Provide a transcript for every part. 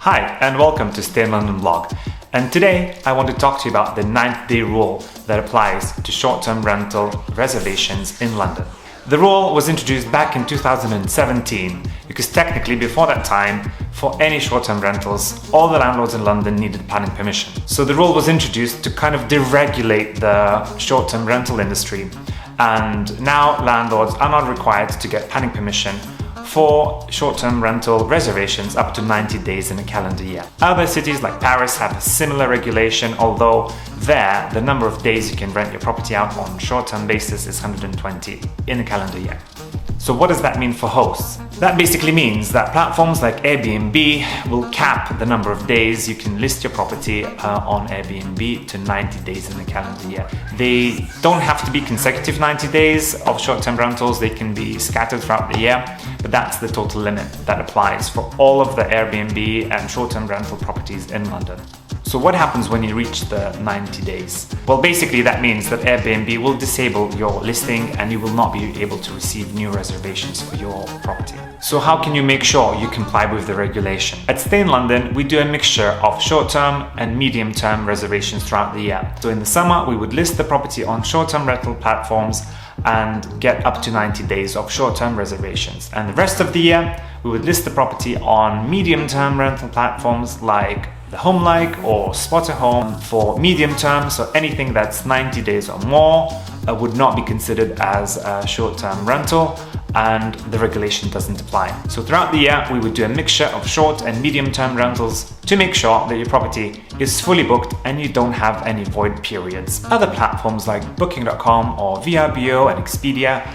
Hi and welcome to Stay in London vlog. And today I want to talk to you about the 9th-day rule that applies to short-term rental reservations in London. The rule was introduced back in 2017 because technically before that time, for any short-term rentals, all the landlords in London needed planning permission. So the rule was introduced to kind of deregulate the short-term rental industry, and now landlords are not required to get planning permission for short-term rental reservations up to 90 days in a calendar year. Other cities like Paris have a similar regulation, although there the number of days you can rent your property out on short-term basis is 120 in a calendar year. So what does that mean for hosts? That basically means that platforms like Airbnb will cap the number of days you can list your property on Airbnb to 90 days in a calendar year. They don't have to be consecutive 90 days of short-term rentals, they can be scattered throughout the year, but that's the total limit that applies for all of the Airbnb and short-term rental properties in London. So what happens when you reach the 90 days? Well, basically that means that Airbnb will disable your listing and you will not be able to receive new reservations for your property. So how can you make sure you comply with the regulation? At Stay in London, we do a mixture of short-term and medium-term reservations throughout the year. So in the summer, we would list the property on short-term rental platforms and get up to 90 days of short-term reservations. And the rest of the year, we would list the property on medium-term rental platforms like the Home or Spot a Home for medium term, so anything that's 90 days or more would not be considered as a short-term rental and the regulation doesn't apply. So throughout the year we would do a mixture of short and medium-term rentals to make sure that your property is fully booked and you don't have any void periods. Other platforms like Booking.com or VRBO and Expedia,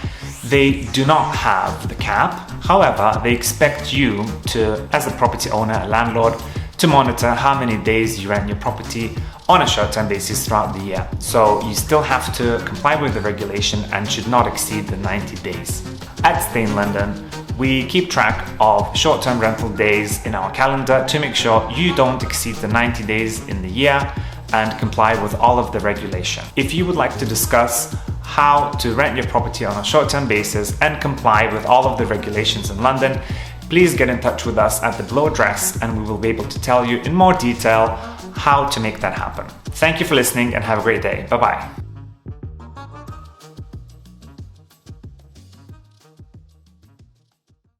they do not have the cap. However, they expect you to, as a property owner, a landlord, to monitor how many days you rent your property on a short-term basis throughout the year. So you still have to comply with the regulation and should not exceed the 90 days. At Stay in London, we keep track of short-term rental days in our calendar to make sure you don't exceed the 90 days in the year and comply with all of the regulation. If you would like to discuss how to rent your property on a short-term basis and comply with all of the regulations in London, please get in touch with us at the below address and we will be able to tell you in more detail how to make that happen. Thank you for listening and have a great day. Bye-bye.